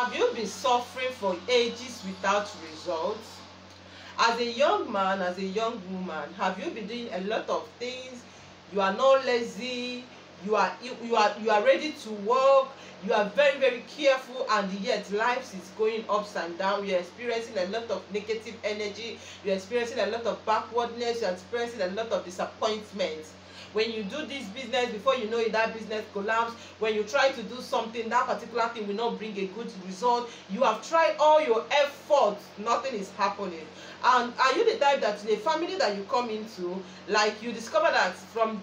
Have you been suffering for ages without results? As a young man, as a young woman, have you been doing a lot of things? You are not lazy, you are ready to work, you are very, very careful, and yet life is going ups and down. You're experiencing a lot of negative energy, you're experiencing a lot of backwardness, you're experiencing a lot of disappointment. When you do this business, before you know it, that business collapse. When you try to do something, that particular thing will not bring a good result. You have tried all your efforts, nothing is happening. And are you the type that the family that you come into, like you discover that from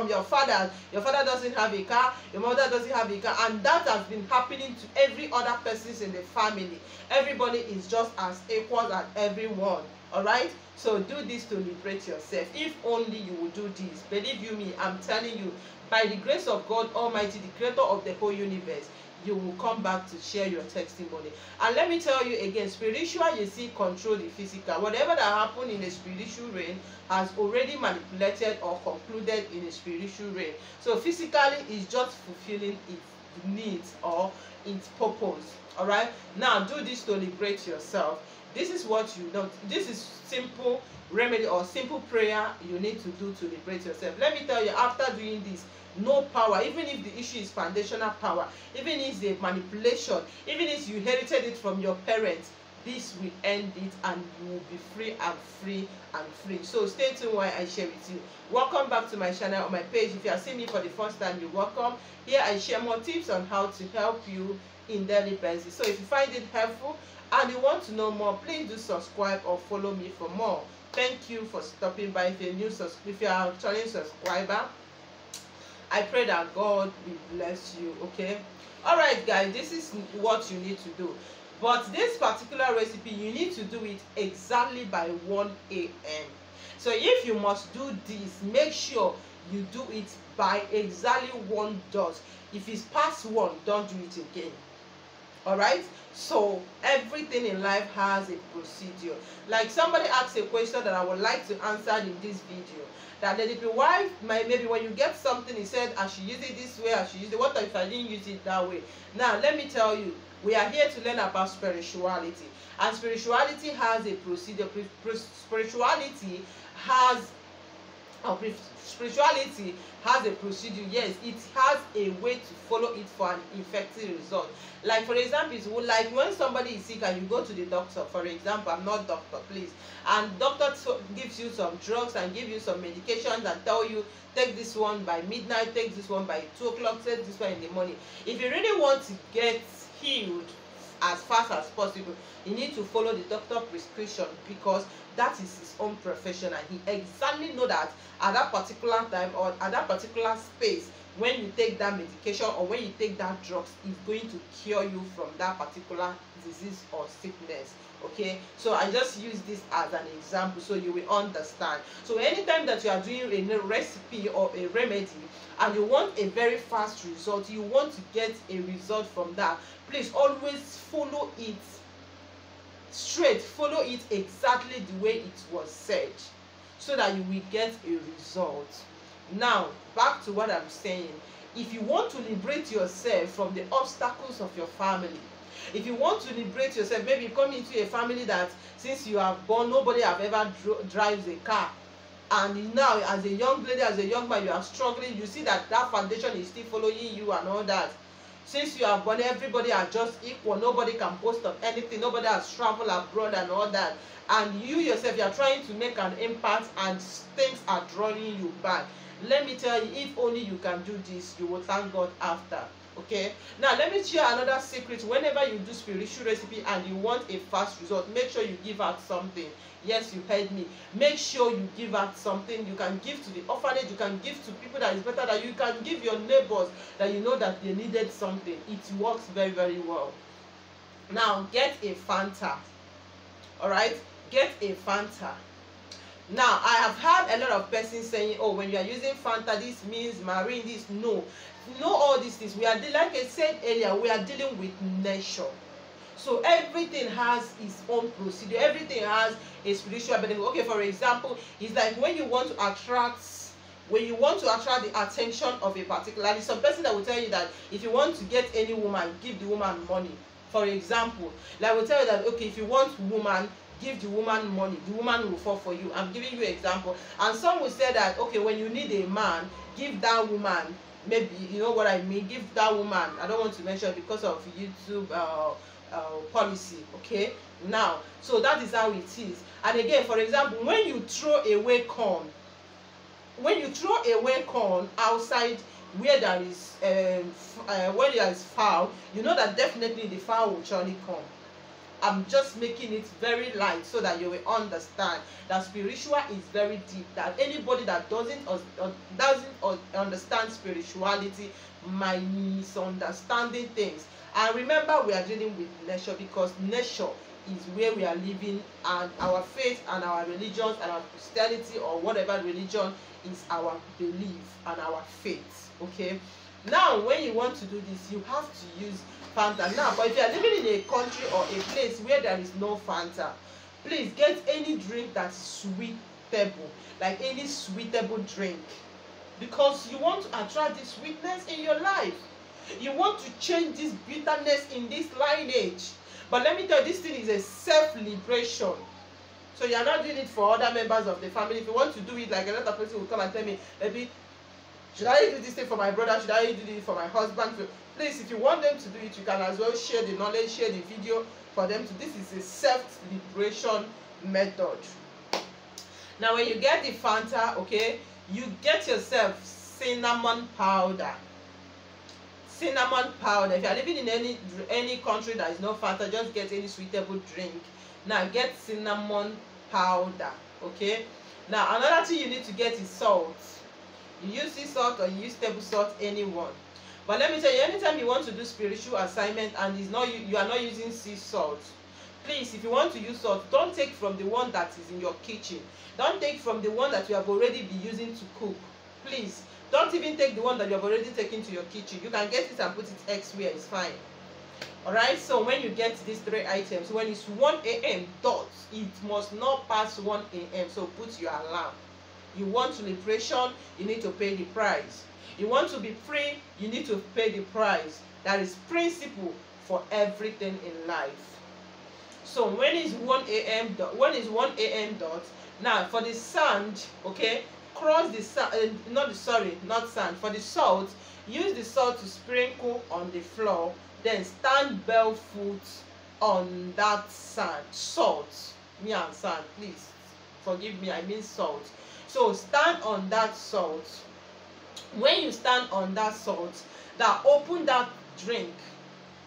your father doesn't have a car, your mother doesn't have a car, and that has been happening to every other person in the family. Everybody is just as equal as everyone. All right, so do this to liberate yourself. If only you will do this, believe you me, I'm telling you, by the grace of God Almighty, the creator of the whole universe, you will come back to share your testimony. And let me tell you again, spiritual, you see, control the physical. Whatever that happened in the spiritual realm has already manipulated or concluded in the spiritual realm. So physically is just fulfilling its needs or its purpose. All right, now do this to liberate yourself. This is what you know. This is simple remedy or simple prayer you need to do to liberate yourself. Let me tell you, after doing this, no power, even if the issue is foundational power, even if it's a manipulation, even if you inherited it from your parents, this will end it and you will be free and free and free. So stay tuned while I share with you. Welcome back to my channel, on my page. If you are seeing me for the first time, you're welcome. Here I share more tips on how to help you in daily basis. So if you find it helpful and you want to know more, please do subscribe or follow me for more. Thank you for stopping by. If you are a returning subscriber, I pray that God will bless you. Okay, all right guys, this is what you need to do. But this particular recipe, you need to do it exactly by 1 a.m. So if you must do this, make sure you do it by exactly 1 dot. If it's past 1, don't do it again. All right, so everything in life has a procedure. Like somebody asked a question that I would like to answer in this video, that why maybe when you get something, he said I should use it this way, I should use it. What if I didn't use it that way? Now let me tell you, we are here to learn about spirituality, and spirituality has a procedure. Spirituality has a procedure. Yes, it has a way to follow it for an effective result. Like for example, like when somebody is sick and you go to the doctor, for example, I'm not doctor, please, and doctor gives you some drugs and give you some medications and tell you take this one by midnight, take this one by 2 o'clock, take this one in the morning. If you really want to get healed as fast as possible, you need to follow the doctor prescription, because that is his own profession and he exactly know that at that particular time or at that particular space, when you take that medication or when you take that drugs, it's going to cure you from that particular disease or sickness. Okay, so I just use this as an example so you will understand. So anytime that you are doing a recipe or a remedy and you want a very fast result, you want to get a result from that, please always follow it straight, follow it exactly the way it was said, so that you will get a result. Now back to what I'm saying. If you want to liberate yourself from the obstacles of your family, if you want to liberate yourself, maybe you come into a family that since you have born, nobody have ever drives a car, and now as a young lady, as a young man, you are struggling, you see that that foundation is still following you and all that. Since you are born, everybody are just equal, nobody can boast of anything, nobody has traveled abroad and all that, and you yourself, you are trying to make an impact and things are drawing you back. Let me tell you, if only you can do this, you will thank God after. Okay, now let me share another secret. Whenever you do spiritual recipe and you want a fast result, make sure you give out something. Yes, you heard me. Make sure you give out something. You can give to the orphanage, you can give to people that is better than you, you can give your neighbors that you know that they needed something. It works very, very well. Now get a fanta. All right, get a fanta. Now I have heard a lot of persons saying, oh, when you are using fanta, this means marine, this. No, all these things, we are, like I said earlier, we are dealing with nature. So everything has its own procedure, everything has a spiritual benefit. Okay, for example, it's like when you want to attract the attention of a particular, some person that will tell you that if you want to get any woman, give the woman money. For example, like we tell you that, okay, if you want woman, give the woman money, the woman will fall for you. I'm giving you an example. And some will say that, okay, when you need a man, give that woman, maybe, you know what I mean, give that woman, I don't want to mention because of YouTube policy. Okay, now, so that is how it is. And again, for example, when you throw away corn, outside where there is where there is fowl, you know that definitely the fowl will surely come. I'm just making it very light so that you will understand that spiritual is very deep, that anybody that doesn't understand spirituality might misunderstanding things. And remember, we are dealing with nature, because nature is where we are living, and our faith and our religions and our Christianity or whatever religion is our belief and our faith. Okay, now when you want to do this, you have to use Fanta. Now, but if you are living in a country or a place where there is no Fanta, please get any drink that's sweetable, like any sweetable drink, because you want to attract the sweetness in your life. You want to change this bitterness in this lineage. But let me tell you, this thing is a self-liberation. So you are not doing it for other members of the family. If you want to do it, like another person will come and tell me, maybe, should I do this thing for my brother? Should I do this for my husband? Please, if you want them to do it, you can as well share the knowledge, share the video for them to. This is a self-liberation method. Now, when you get the Fanta, okay, you get yourself cinnamon powder. Cinnamon powder. If you are living in any country that is no Fanta, just get any sweetable drink. Now get cinnamon powder. Okay, now another thing you need to get is salt. You use sea salt or you use table salt, anyone. But let me tell you, anytime you want to do spiritual assignment and you are not using sea salt, please, if you want to use salt, don't take from the one that is in your kitchen. Don't take from the one that you have already been using to cook. Please, don't even take the one that you have already taken to your kitchen. You can get it and put it elsewhere, it's fine. Alright, so when you get these three items, when it's 1 a.m. dot, it must not pass 1 a.m. So put your alarm. You want liberation, you need to pay the price. You want to be free, you need to pay the price. That is principle for everything in life. So when is 1 a.m. dot, now for the sand, okay, cross the sand, not sand, for the salt, use the salt to sprinkle on the floor, then stand barefoot on that sand. Salt, me and sand, please forgive me, I mean salt. So stand on that salt. When you stand on that salt, that open that drink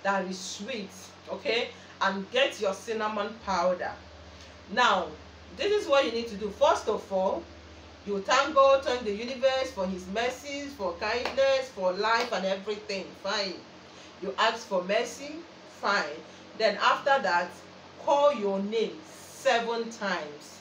that is sweet, okay, and get your cinnamon powder. Now this is what you need to do. First of all, you thank God, thank the universe for his mercies, for kindness, for life and everything. Fine. You ask for mercy. Fine. Then after that, call your name 7 times.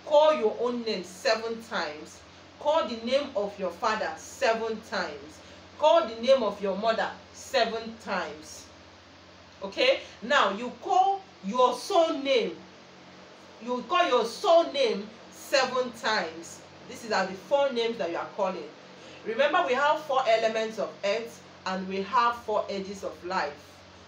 Call your own name 7 times. Call the name of your father 7 times. Call the name of your mother 7 times. Okay? Now you call your soul name. You call your soul name 7 times. These are the 4 names that you are calling. Remember, we have 4 elements of earth and we have 4 edges of life.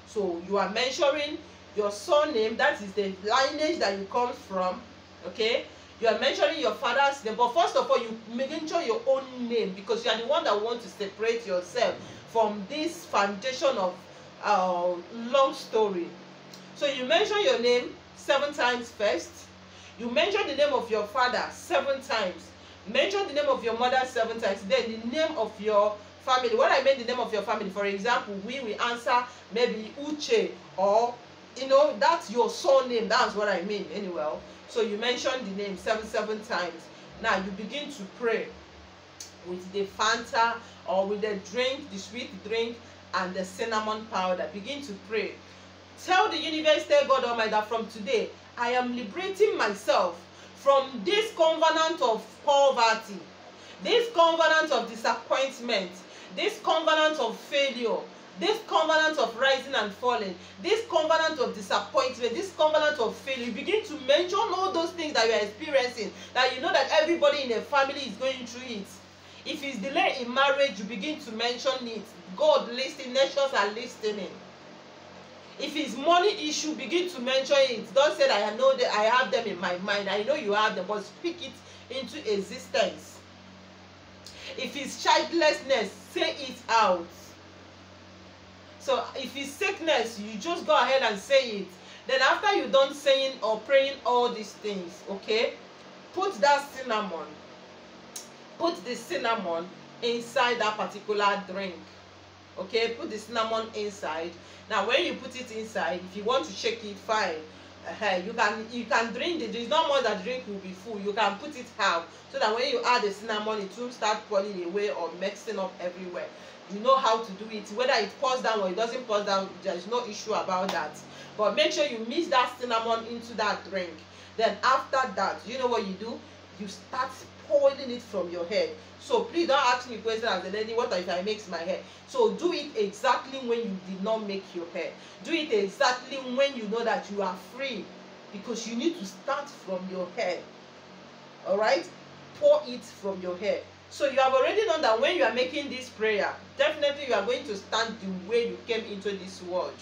So you are mentioning your soul name, that is the lineage that you come from. Okay, you are mentioning your father's name, but first of all, you mention your own name, because you are the one that wants to separate yourself from this foundation of long story. So you mention your name 7 times first. You mention the name of your father 7 times. Mention the name of your mother 7 times. Then the name of your family. What I mean the name of your family, for example, we will answer maybe Uche, or that's your surname. That's what I mean anyway. So you mention the name 7 times. Now you begin to pray with the Fanta or with the drink, the sweet drink and the cinnamon powder. Begin to pray. Tell the universe, tell God Almighty, that from today I am liberating myself from this covenant of poverty, this covenant of disappointment, this covenant of failure, this covenant of rising and falling, this covenant of disappointment, this covenant of failure. You begin to mention all those things that you are experiencing, that you know that everybody in a family is going through it. If it's delay in marriage, you begin to mention it. God listening, nations are listening. If it's money issue, begin to mention it. Don't say that I know that I have them in my mind. I know you have them, but speak it into existence. If it's childlessness, say it out. So if it's sickness, you just go ahead and say it. Then after you're done saying or praying all these things, okay, put that cinnamon, put the cinnamon inside that particular drink. Okay, put the cinnamon inside. Now when you put it inside, if you want to shake it, fine. You can drink it. There's not more that drink will be full. You can put it half, so that when you add the cinnamon, it won't start falling away or mixing up everywhere. You know how to do it. Whether it pours down or it doesn't pour down, there's no issue about that. But make sure you mix that cinnamon into that drink. Then after that, you know what you do? You start pouring it from your head. So please don't ask me questions as a lady, what if I mix my hair? So do it exactly when you did not make your hair. Do it exactly when you know that you are free, because you need to start from your head. Alright? Pour it from your head. So you have already known that when you are making this prayer, definitely you are going to stand the way you came into this world.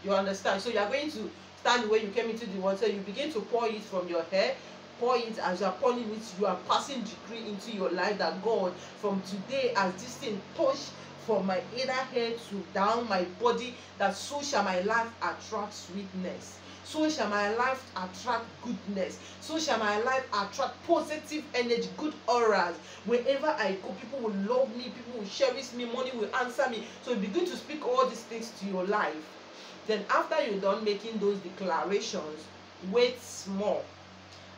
You understand? So you are going to stand the way you came into the world. So you begin to pour it from your hair. Pour it. As you are pouring it, you are passing decree into your life that God, from today, as this thing touch from my inner head to down my body, that so shall my life attract sweetness. So shall my life attract goodness. So shall my life attract positive energy, good auras. Wherever I go, people will love me, people will cherish me, money will answer me. So you begin to speak all these things to your life. Then after you're done making those declarations, wait small.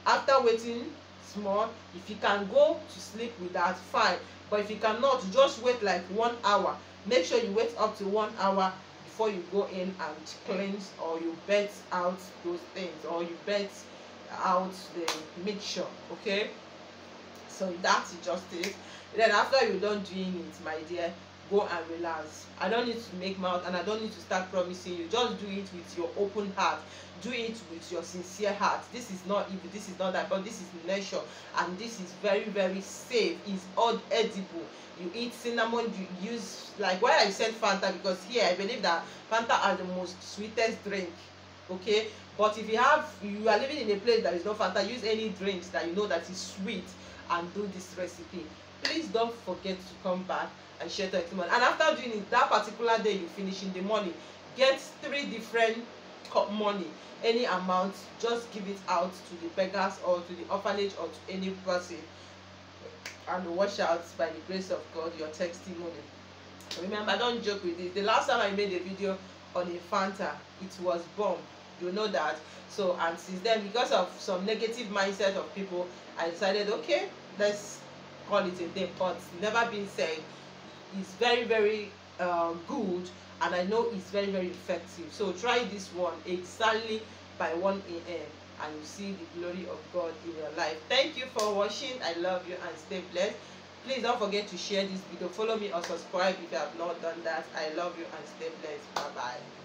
After waiting small, if you can go to sleep with that, fine. But if you cannot, just wait like 1 hour. Make sure you wait up to 1 hour before you go in and cleanse, or you bet out those things, or you bet out the mixture. Okay, so that's just it. Then after you're done doing it, my dear, go and relax. I don't need to make mouth, and I don't need to start promising you. Just do it with your open heart. Do it with your sincere heart. This is not evil, this is not that, but this is nature, and this is very, very safe. It's all edible. You eat cinnamon, you use, like why I said Fanta, because here I believe that Fanta are the most sweetest drink. Okay, but if you are living in a place that is not Fanta, use any drinks that you know that is sweet, and do this recipe. Please don't forget to come back and share testimony. And after doing it, that particular day you finish in the morning, get 3 different cup money, any amount, just give it out to the beggars or to the orphanage or to any person, and watch out, by the grace of God, your testimony. Remember, don't joke with it. The last time I made a video on a Fanta, it was bomb. You know that. So, and since then, because of some negative mindset of people, I decided, okay, let's call it a day. But never been said, it's very, very good, and I know it's very, very effective. So try this one exactly by 1 a.m. and you see the glory of God in your life. Thank you for watching. I love you, and stay blessed. Please don't forget to share this video. Follow me or subscribe if you have not done that. I love you, and stay blessed. Bye bye.